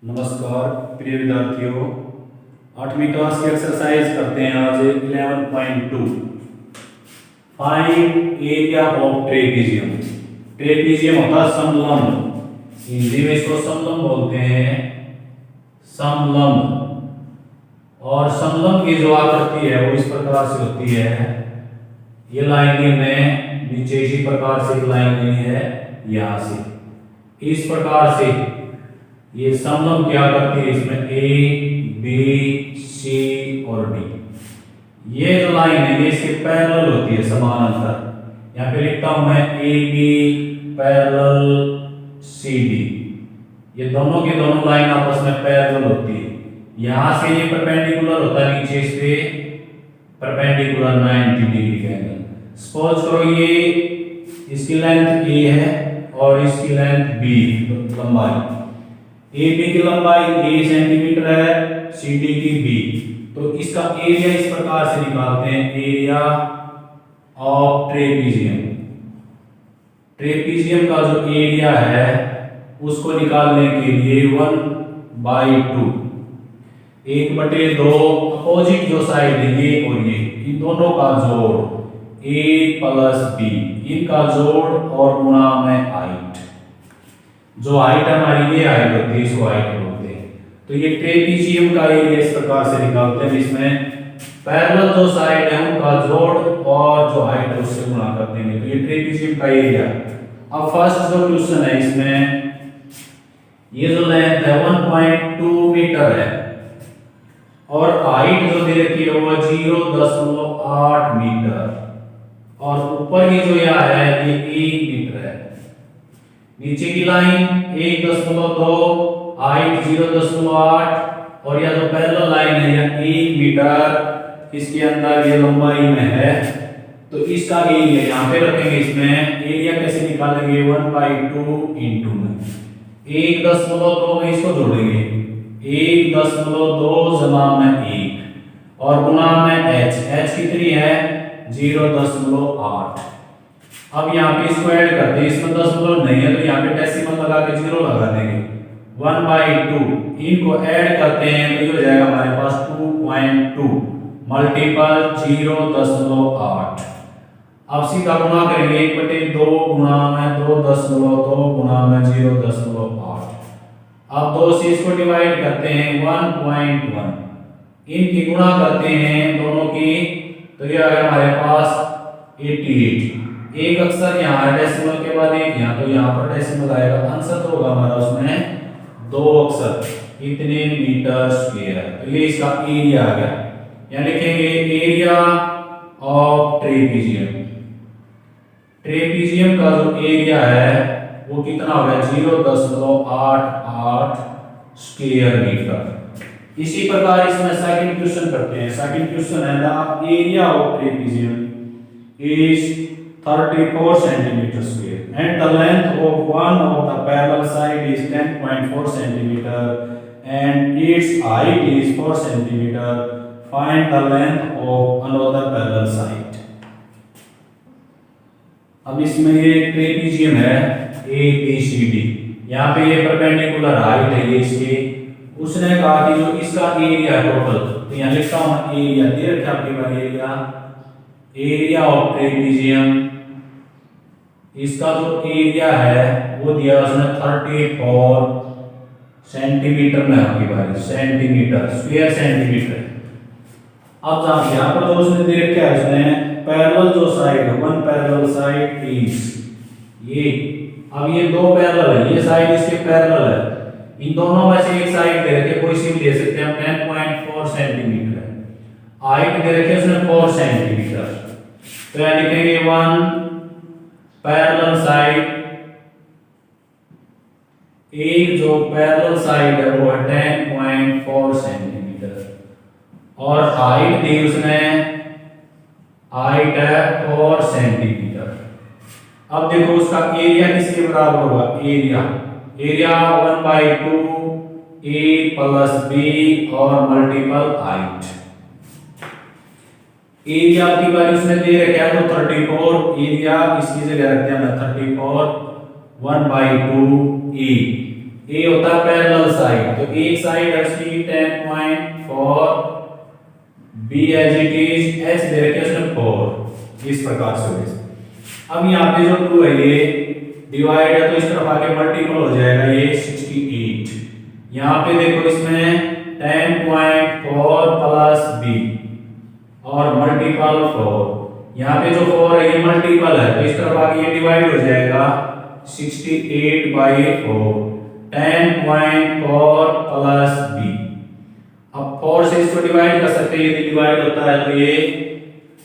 नमस्कार प्रिय विद्यार्थियों, 8वीं क्लास की एक्सरसाइज करते हैं आज 11.2। Find area of trapezium. Trapezium होता है समलंब, हिंदी में इसको समलंब बोलते हैं, समलंब। और समलंब की जो आकृति है वो इस प्रकार से होती है। ये लाइन में नीचे इसी प्रकार से एक लाइन लेनी है, यहां से इस प्रकार से ये समलंब क्या करती है, इसमें ए बी सी और डी। ये जो लाइन है ये इसके पैरेलल होती है, समानांतर। यहाँ पे लिखता हूं मैं A B parallel C D. ये दोनों की दोनों लाइन आपस में पैरेलल होती है। यहां से ये परपेंडिकुलर होता है नीचे से, परपेंडिकुलर 90 डिग्री का एंगल। सपोज करो ये इसकी लेंथ ए है और इसकी लेंथ बी, लंबाई ए बी की लंबाई ए सेंटीमीटर है, सी डी की बी। तो इसका एरिया इस प्रकार से निकालते हैं, एरिया ऑफ ट्रेपीजियम। ट्रेपीजियम का जो एरिया है उसको निकालने के लिए 1/2, 1/2 अपोजिट जो साइड है ये और ये, इन दोनों का जोड़ ए प्लस बी, इनका जोड़ और गुणा में हाइट। जो हाइट हमारी ये हाइट होती है, इसको हाइट बोलते हैं। तो ये ट्रेपीजियम का एरिया इस प्रकार से निकालते हैं, इसमें पैरेलल जो साइड है उनका जोड़ और जो हाइट है उससे गुणा कर देंगे। तो ये ट्रेपीजियम का एरिया। अब फर्स्ट जो क्वेश्चन है इसमें ये जो लेंथ है 1.2 मीटर है और हाइट जो दे रखी है वो 0.8 मीटर और ऊपर की जो यह है ये 1 मीटर है। नीचे की लाइन 1.2, हाइट 0.8 और यह जो पैरेलल लाइन है यह 1 मीटर, इसके अंदर ये लंबाई में है। तो इसका एरिया यहाँ पे रखेंगे। इसमें एरिया कैसे निकालेंगे, 1/2 इंटू में 1.2 में इसको जोड़ेंगे, 1.2 जमा में 1 और गुणा में h कितनी है 0.8। अब यहाँ पे इसको ऐड करते हैं, इसमें दशमलव नहीं है तो यहाँ पे डेसिमल लगा के 0 लगा देंगे। 1/2 इनको ऐड करते हैं तो ये हो जाएगा हमारे पास 2.2 मल्टीपल 0.8। अब सीधा गुणा करेंगे, 1/2 गुणा में 2.2 गुणा में 0.8। अब 2 से इसको डिवाइड करते हैं 1.1, इनकी गुणा करते हैं दोनों की तो ये आ गया हमारे पास 88। एक अक्षर यहाँ है डेसिमल के बाद एक यहाँ, तो यहाँ पर डेसिमल आएगा। आंसर तो होगा हमारा उसमें 2 अक्षर, इतने मीटर स्क्वायर। तो ये इसका एरिया आ गया। यहाँ लिखेंगे एरिया ऑफ ट्रेपीजियम। ट्रेपीजियम का जो एरिया है वो कितना हो गया 0.88 स्क्वायर मीटर। इसी प्रकार इसमें सेकंड क्वेश्चन करते हैं। सेकंड क्वेश्चन है the area of trapezium is 34 centimeter square and the length of one of the parallel side is 10.4 centimeter and its height is 4 centimeter. Find the length of another parallel side. अब इसमें ये trapezium है A B C D, यहाँ पे ये perpendicular height है ये इसकी। उसने कहा कि जो इसका एरिया टोटल, तो यहाँ लिखता हूँ एरिया दे रखा आपके पास, एरिया ऑफ ट्रेपीजियम, इसका जो एरिया है वो दिया उसने 34 सेंटीमीटर में, आपकी बारी सेंटीमीटर स्क्वायर सेंटीमीटर। अब जहाँ यहाँ पर जो उसने दे रखा है उसने पैरेलल जो साइड है, वन पैरेलल साइड इज ये। अब ये दो पैरेलल है, ये साइड इसके पैरेलल है, इन दोनों में से एक साइड दे रखे, कोई सी भी ले सकते हैं, 10.4 सेंटीमीटर है। हाइट दे रखे उसने 4 सेंटीमीटर। तो यहाँ लिखेंगे 1 पैरेलल साइड, एक जो पैरेलल साइड है वो है 10.4 सेंटीमीटर और हाइट दी उसने, हाइट है 4 सेंटीमीटर। अब देखो उसका एरिया किसके बराबर होगा, एरिया 1/2 ए प्लस बी और मल्टीपल हाइट। एरिया की बारी उसने दे रखा है तो 34, एरिया इसकी जगह रखते हैं 34 1/2 ए। ए होता है पैरेलल साइड, तो एक साइड है उसकी 10.4, b as it is, h दे रखे उसने 4, इस प्रकार से। अब यहाँ पे जो 2 है ये डिवाइड है तो इस तरफ आके मल्टीपल हो जाएगा ये 68। यहाँ पे देखो इसमें 10.4 प्लस बी और मल्टीपल 4, यहाँ पे जो 4 है ये मल्टीपल है तो इस तरफ आके ये डिवाइड हो जाएगा 68/4, 10.4 प्लस बी। अब 4 से इसको डिवाइड कर सकते हैं, यदि डिवाइड होता है तो ये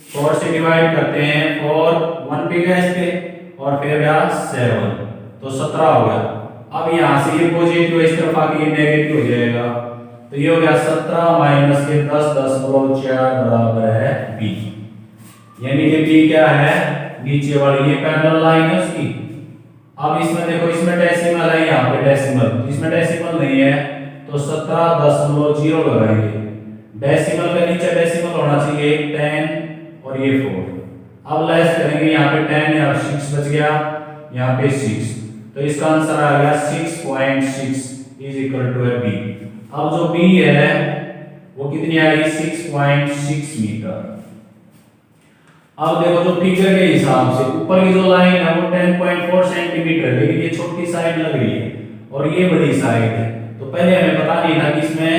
4 से डिवाइड करते हैं, 4 1 पे गया इस पे और फिर गया 7 तो 17 हो गया। अब यहाँ से ये पॉजिटिव इस तरफ आके ये नेगेटिव हो जाएगा तो ये हो गया 17 माइनस के 10.4 बराबर है बी, यानी कि बी क्या है, नीचे वाली ये पैरेलल लाइन है उसकी। अब इसमें देखो इसमें डेसिमल है, यहाँ पे डेसिमल, इसमें डेसिमल नहीं है तो 17.0 लगाएंगे, डेसिमल के नीचे डेसिमल होना चाहिए 10 और ये 4। अब लेस करेंगे, यहाँ पे 10 यहाँ 6 बच गया, यहाँ पे 6 तो इसका आंसर आ गया 6.6 इज इक्वल टू बी। अब जो बी है वो कितनी आ गई 6.6 मीटर। अब देखो जो फिगर के हिसाब से ऊपर की जो लाइन है वो 10.4 सेंटीमीटर है, लेकिन ये छोटी साइड लग रही है और ये बड़ी साइड है, तो पहले हमें पता नहीं था कि इसमें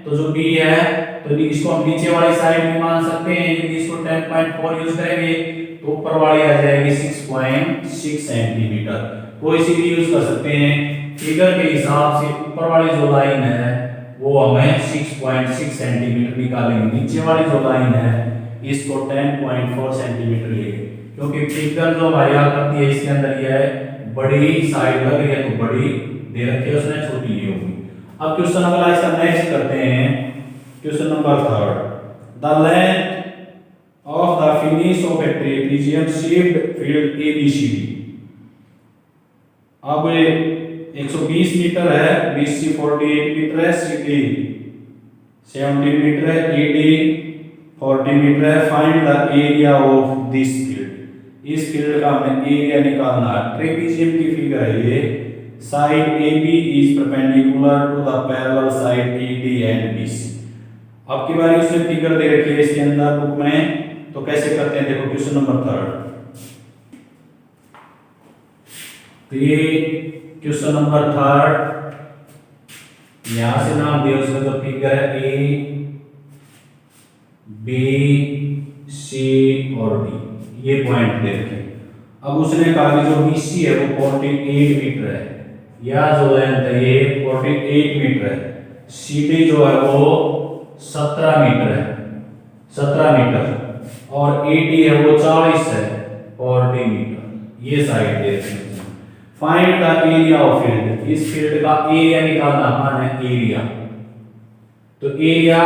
तो जो बी है तो इसको हम नीचे वाली साइड भी मान सकते हैं, यदि इसको 10.4 यूज करेंगे तो ऊपर वाली आ जाएगी 6.6 सेंटीमीटर, कोई सी भी यूज कर सकते हैं। फिगर के हिसाब से ऊपर वाली जो लाइन है वो हमें 6.6 सेंटीमीटर निकालेंगे, नीचे वाली जो लाइन है इसको 10.4 सेंटीमीटर लेंगे, क्योंकि फिगर जो हमारी आ करती है इसके अंदर ये है बड़ी साइड लग रही है तो बड़ी दे रखी है उसने, छोटी ये होगी। अब क्वेश्चन अगला इसका नेक्स्ट करते हैं, question number 3, the length of the finish of a trapezium shaped field ABCD. अब 120 मीटर है, बीसी 48 मीटर है, सीडी 70 मीटर है, ईडी 40 मीटर है, find the area of this field. इस फील्ड का हमें एरिया निकालना है। ट्रेपेजियम की फिगर है ये, side AB is perpendicular to the parallel side AD and BC। अब की बारी उसने फिगर दे रखी है इसके अंदर बुक में, तो कैसे करते हैं देखो क्वेश्चन नंबर 3। तो ये क्वेश्चन नंबर 3, यहां से नाम दिया उसने, तो फिगर है A B C और D, ये पॉइंट दे रखे। अब उसने कहा कि जो BC है वो 48 मीटर है, या जो लेंथ है ये 48 मीटर है, CD जो है वो 17 मीटर है, 17 मीटर, और AD है वो 40 है, 40 मीटर, ये साइड दे रखी है। Find the area of field, इस फील्ड का एरिया निकालना है, एरिया। तो एरिया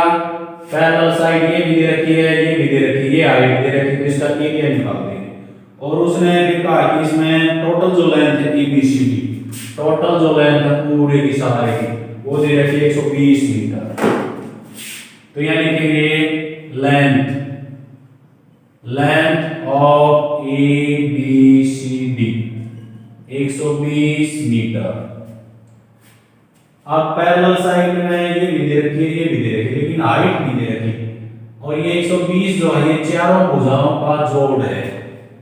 पैरेलल साइड ये भी दे रखी है, ये भी दे रखी है, ये हाइट दे रखी है, तो इसका एरिया निकाल देंगे। और उसने भी कहा कि इसमें टोटल जो लेंथ है ABCD, टोटल जो लेंथ है पूरे की सारे की वो दे रखी है 120 मीटर। तो यानी कि ये लेंथ ऑफ ABCD 120 मीटर। अब पैरेलल साइड में ये भी दे रखी है, ये भी दे रखी है, लेकिन हाइट नहीं दे रखी। और ये 120 जो है ये चारों भुजाओं का जोड़ है,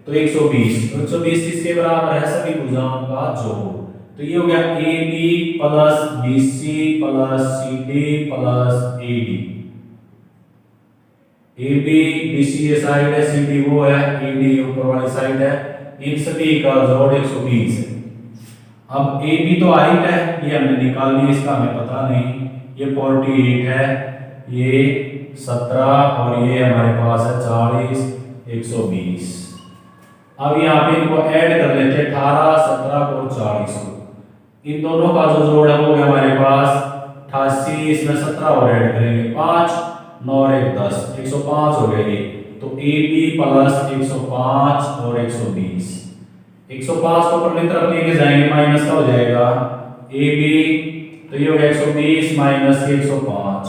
तो 120 किसके बराबर है, सभी भुजाओं का जोड़। तो ये हो गया AB plus BC plus CD plus AD। AB BC ये साइड है, CD वो है, AD ऊपर वाली साइड है, इन सभी का जोड़ 120 है। अब AB तो हाइट है, ये हमने निकाल ली, इसका हमें पता नहीं, ये 48 है, ये 17 और ये हमारे पास है 40, 120। अब यहाँ पे इनको ऐड कर लेते हैं, 18, 17 और 40 को। इन दोनों का जो जोड़ है वो है हमारे पास 88, इसमें 17 और ऐड करेंगे, 5, 9 और 1 10, 105 हो गए। तो AB प्लस 105 और 120, 105 को ऊपर की तरफ लेके जाएंगे, माइनस का हो जाएगा AB, तो ये हो गया 120 माइनस 105,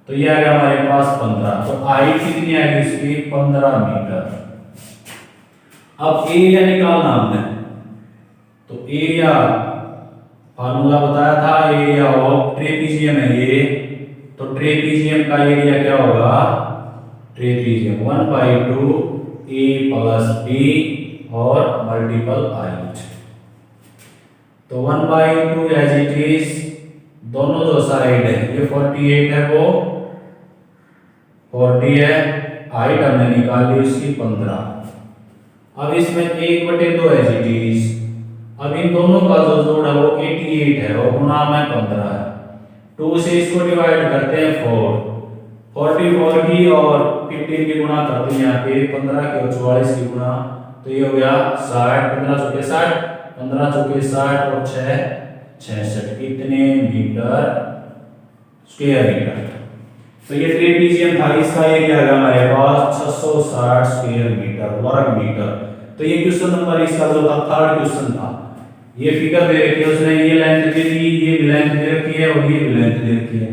तो ये आ गया हमारे पास 15। तो हाइट कितनी आएगी इसकी, 15 मीटर। अब एरिया निकालना हमने, तो एरिया फार्मूला बताया था, एरिया ऑफ ट्रेपीजियम है ये, तो ट्रेपीजियम का एरिया क्या होगा, ट्रेपीजियम 1/2 ए प्लस बी और मल्टीपल हाइट। तो 1/2 एज इट इज, दोनों जो साइड है ये 48 है, वो 40 है, हाइट हमने निकाली उसकी 15। अब इसमें 1/2 एज इट इज, अब इन दोनों का जो जोड़ है वो 88 है और गुणा में 15 है। 2 से इसको डिवाइड करते हैं 4, 44 की और 15 की गुणा करते हैं यहाँ पे 15 की और 44 की गुणा, तो ये हो गया 60, 15 चौके 60, 15 चौके 60 और 6 66, कितने मीटर स्क्वायर मीटर। तो ये ट्रेपीजियम था, इसका एरिया है हमारे पास 660 स्क्वायर मीटर वर्ग मीटर। तो ये क्वेश्चन नंबर इसका जो था थर्ड क्वेश्चन था, ये फिगर दे रखी है उसने, ये लेंथ दे दी, ये भी लेंथ दे रखी है और ये भी लेंथ दे रखी है,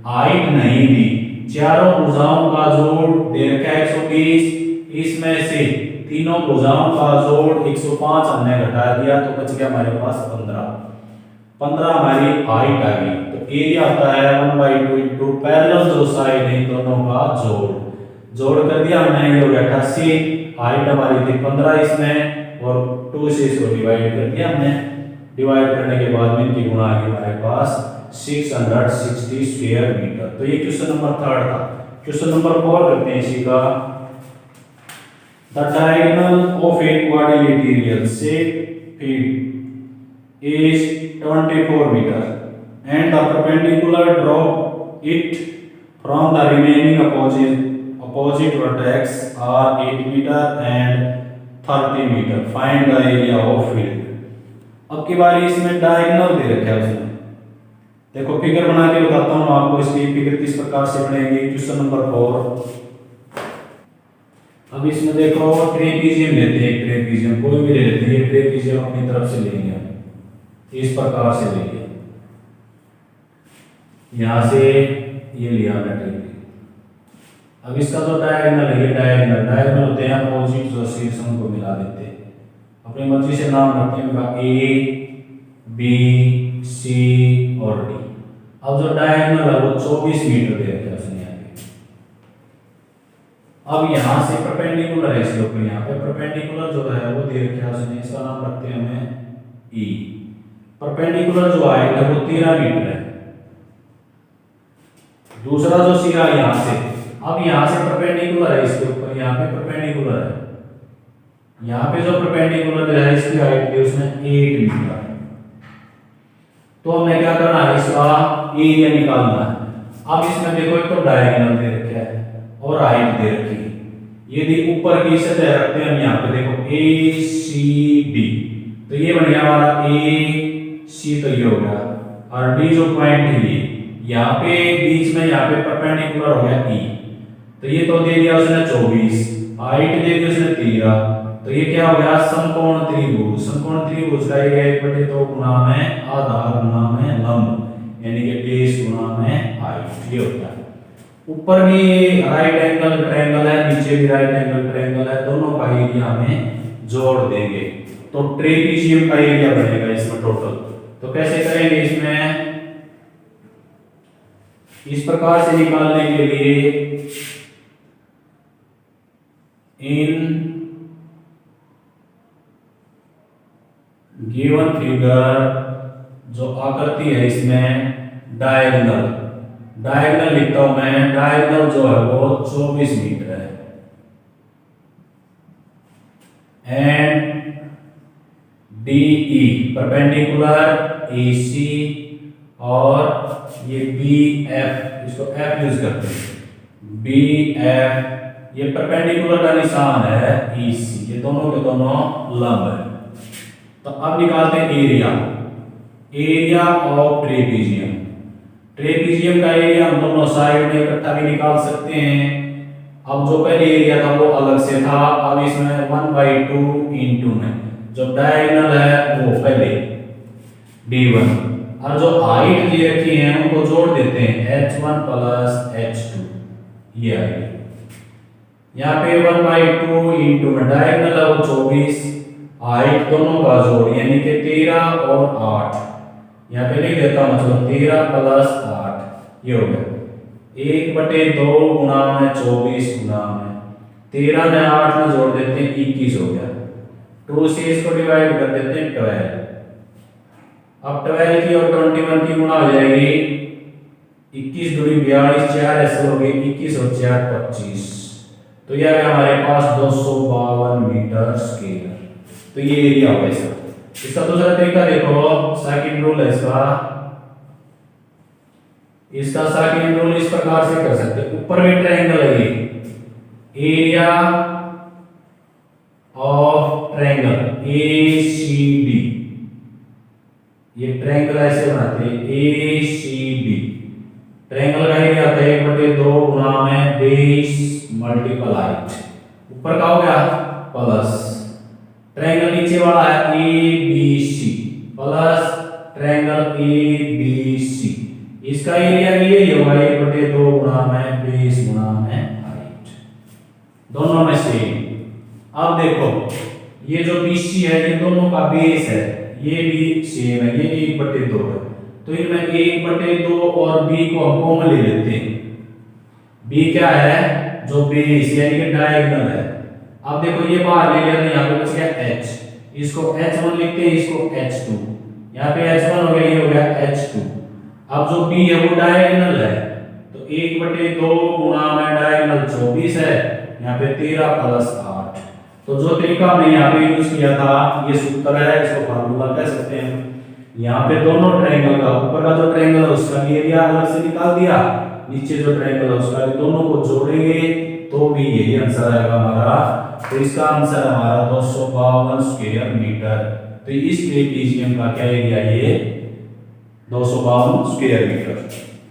हाइट नहीं दी, चारों भुजाओं का जोड़ दे रखा है 120, इसमें से तीनों भुजाओं का जोड़ 105 हमने घटा दिया तो बच गया हमारे पास 15 हमारी हाइट आ गई। तो एरिया आता है 1/2 इंटू पैरेलल जो साइड है दोनों का जोड़ कर दिया हमने, ये हो गया 88, हाइट हमारी थी 15 इसमें और 2 से इसको डिवाइड कर दिया हमने, डिवाइड करने के बाद में इनकी गुणा आ गई हमारे पास 660 स्क्वायर मीटर। तो ये क्वेश्चन नंबर थर्ड था। क्वेश्चन नंबर 4 करते हैं इसी का। The diagonal of a quadrilateral shape is 24 meter and the perpendicular drop it from the remaining opposite vertex are 8 meter and 30 meter. Find the area of field. अब की बारी इसमें diagonal दे रखा है उसने, देखो फिगर बना के बताता हूँ आपको इसकी फिगर किस प्रकार से बनेगी। क्वेश्चन नंबर 4, अब इसमें देखो ट्रेपीजियम लेते हैं, ट्रेपीजियम कोई भी ले लेते हैं, ट्रेपीजियम अपनी तरफ से लेंगे, इस प्रकार से लेंगे, यहां से ये लिया हमने ट्रेपीजियम। अब इसका जो डायगोनल है, ये डायगोनल होते हैं अपोजिट जो शीर्षों को मिला देते हैं, अपनी मर्जी से नाम रखते हैं ए बी सी और डी। अब जो डायगोनल है वो 24 मीटर दे रखा है उसने यहाँ पे। अब यहाँ से परपेंडिकुलर है इसके ऊपर, यहाँ पे परपेंडिकुलर जो है वो दे रखा है उसने, इसका नाम रखते हैं हमें ई। परपेंडिकुलर जो हाइट है वो 13 मीटर है। दूसरा जो सिरा यहाँ से, अब यहाँ से परपेंडिकुलर है इसके ऊपर, यहाँ पे परपेंडिकुलर है, यहाँ पे जो परपेंडिकुलर है इसकी हाइट भी उसने 8 मीटर है। तो हमें क्या करना है, इसका एरिया निकालना है। अब इसमें देखो एक तो डायगोनल दे रखा है और हाइट दे रखी है, यदि ऊपर की सतह रखते हैं हम यहाँ पे देखो ए सी डी, तो ये बन गया हमारा ए सी, तो ये हो गया, और डी जो पॉइंट है ये यहाँ पे बीच में, यहाँ पे परपेंडिकुलर हो गया ई, तो ये तो दे दिया उसने 24, हाइट दे दी उसने 13, तो ये क्या हो गया समकोण त्रिभुज। समकोण त्रिभुज का एरिया 1/2 गुना में आधार गुना में लंब, यानी कि बेस गुना में हाइट, ये होता है। ऊपर भी राइट एंगल ट्रायंगल है, नीचे भी राइट एंगल ट्रायंगल है, दोनों का एरिया हमें जोड़ देंगे तो ट्रेपीजियम का एरिया बनेगा इसमें टोटल। तो कैसे करेंगे इसमें, इस प्रकार से निकालने के लिए इन गिवन फिगर जो आकृति है इसमें डायगोनल लिखता हूं मैं, डायगोनल जो है वो 24 मीटर है एंड DE परपेंडिकुलर AC और ये BF, इसको F यूज करते हैं, BF ये परपेंडिकुलर का निशान है EC, ये दोनों के दोनों लंब है। तो अब निकालते हैं एरिया ऑफ ट्रेपीजियम। ट्रेपीजियम का एरिया हम दोनों साइड में इकट्ठा भी निकाल सकते हैं। अब जो पहले एरिया था वो अलग से था, अब इसमें 1/2 इंटू में जो डायगोनल है वो पहले D1 और जो हाइट दे रखी है उनको जोड़ देते हैं H1 प्लस H2, ये आ गया। यहाँ पे 1/2 इंटू में डायगोनल है वो 24, हाइट दोनों का जोड़ यानी कि 13 और 8, यहाँ पे लिख देता हूँ, मतलब 13 प्लस 8 ये हो गया 1/2 गुणा में 24 गुणा में 13 में 8 में जोड़ देते हैं 21 हो गया। 2 से इसको डिवाइड कर देते हैं 12। अब 12 की और 21 की गुणा हो जाएगी 21 दूनी 42 4 ऐसे हो गए 21 और 4 25। तो यह है हमारे पास 252 मीटर स्क्वायर। तो ये एरिया होगा इसका। इसका दूसरा तरीका देखो, सेकंड रूल है इसका सेकंड रूल इस प्रकार से कर सकते हैं। ऊपर में ट्रायंगल है ये, एरिया ऑफ ट्रायंगल ACD, ये ट्रायंगल ऐसे बनाते हैं ACD। ट्रायंगल का एरिया आता है 1/2 गुणा में बेस मल्टीप्लाइड, ऊपर का हो गया प्लस ट्रायंगल नीचे वाला है ABC प्लस ट्रायंगल ABC, इसका एरिया भी यही होगा 1/2 गुणा में बेस गुणा में हाइट, दोनों में सेम। अब देखो ये जो BC है ये दोनों का बेस है, ये भी सेम है, ये 1/2 है। तो इनमें 1/2 और B को हम कॉमन ले लेते हैं। B क्या है, जो बेस यानी कि डायगोनल है। अब देखो ये बाहर ले लिया तो यहाँ पे बच गया H, इसको H1 लिखते हैं, इसको H2, यहाँ पे H1 हो गया, ये हो गया H2। अब जो B है वो डायगोनल है, तो 1/2 गुणा में डायगोनल 24 है, यहाँ पे 13 प्लस 8। तो जो तरीका हमने यहाँ पे यूज किया था ये सूत्र है, इसको फार्मूला कह सकते हैं। यहाँ पे दोनों ट्रायंगल का, ऊपर का जो ट्रायंगल है उसका एरिया अलग से निकाल दिया, नीचे जो ट्रायंगल है उसका, दोनों को जोड़ेंगे तो भी यही आंसर आएगा हमारा। तो इसका आंसर हमारा 252 स्क्वायर मीटर। तो इस ट्रेपीजियम का क्या एरिया, ये 252 square metre.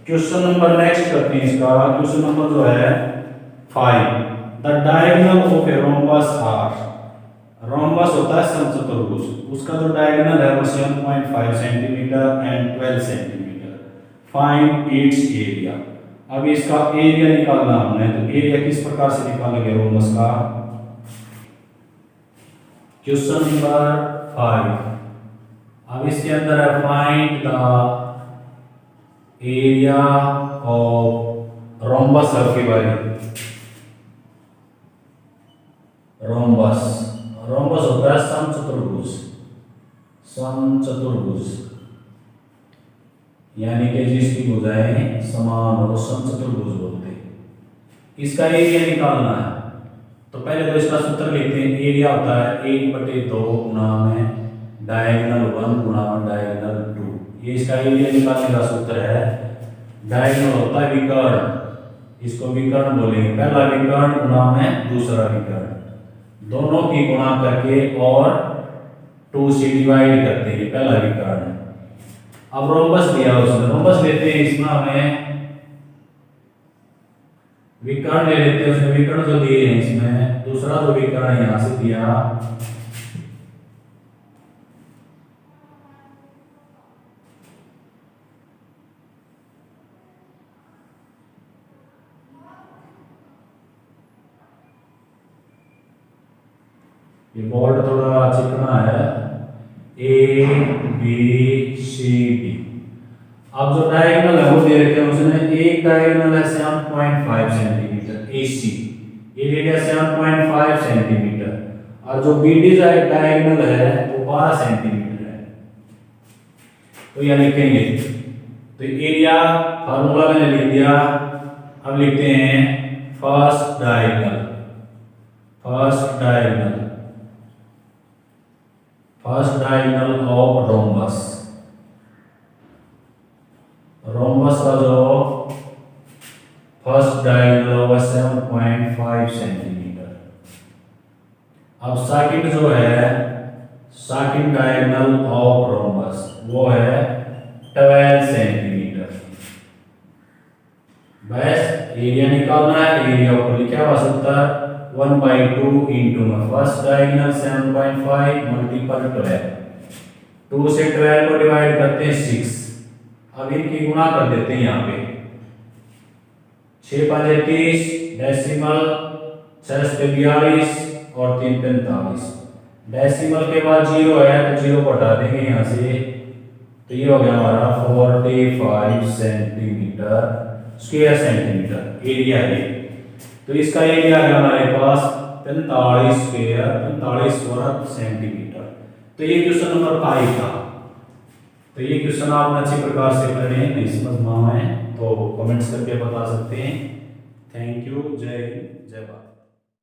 Question number next करते हैं इसका। क्वेश्चन नंबर जो है 5, the diagonal of a rhombus are, rhombus होता है समचतुर्भुज, उसका जो डायगोनल है वो 7.5 centimetre and 12 centimetre. Find its area. अब इसका एरिया निकालना हमने, तो एरिया किस प्रकार से निकालेंगे रोम्बस का। क्वेश्चन नंबर 5, अब इसके अंदर है find the area of rhombus के बारे में। रोम्बस, रोम्बस होता है समचतुर्भुज, समचतुर्भुज यानी कि जिसकी भुजाएं समान हो, समचतुर्भुज बोलते हैं। इसका एरिया निकालना है तो पहले तो इसका सूत्र लिखते हैं। एरिया होता है 1/2 गुणा में डायगोनल 1 गुणा में डायगोनल 2, ये इसका एरिया निकालने का सूत्र है। डायगोनल होता है विकर्ण, इसको विकर्ण बोलेंगे, पहला विकर्ण गुणा में दूसरा विकर्ण, दोनों की गुणा करके और 2 से डिवाइड करते हैं, पहला विकर्ण। अब रोम्बस दिया उसने, रोम्बस लेते हैं, इसमें हमें विकर्ण ले लेते हैं, उसने विकर्ण जो दिए हैं इसमें, दूसरा जो विकर्ण यहां से दिया, ये बोर्ड थोड़ा चिकना है, ABCD। अब जो डायगोनल है वो दे रखे हैं उसने, एक डायगोनल है 7.5 सेंटीमीटर AC, ये दे दिया 7.5 सेंटीमीटर, और जो BD डायगोनल है वो 12 सेंटीमीटर है। तो यह लिखेंगे, तो एरिया फार्मूला मैंने लिख दिया। अब लिखते हैं first diagonal, first diagonal, first diagonal of rhombus, rhombus का जो फर्स्ट डायगोनल होगा 7.5 सेंटीमीटर। अब सेकंड जो है, सेकंड डायगोनल ऑफ रोम्बस वो है 12 सेंटीमीटर। बस एरिया निकालना है, एरिया ऊपर लिखा हुआ सूत्र 1/2 इंटू में फर्स्ट डायगोनल 7.5 मल्टीपल 12, 2 से 12 को डिवाइड करते हैं 6। अब इनकी गुणा कर देते हैं, यहाँ पे 6 5 30 डेसिमल, 6 से 42 और 3 45। डेसिमल के बाद 0 है तो 0 को हटा देंगे यहाँ से, तो ये हो गया हमारा 45 सेंटीमीटर स्क्वायर सेंटीमीटर एरिया है। तो इसका एरिया है हमारे पास 45 वर्ग सेंटीमीटर। तो ये क्वेश्चन नंबर 5 था। तो ये क्वेश्चन आपने अच्छी प्रकार से करने हैं, नहीं समझ में आए तो कमेंट्स करके बता सकते हैं। Thank you. जय हिंद, जय भारत।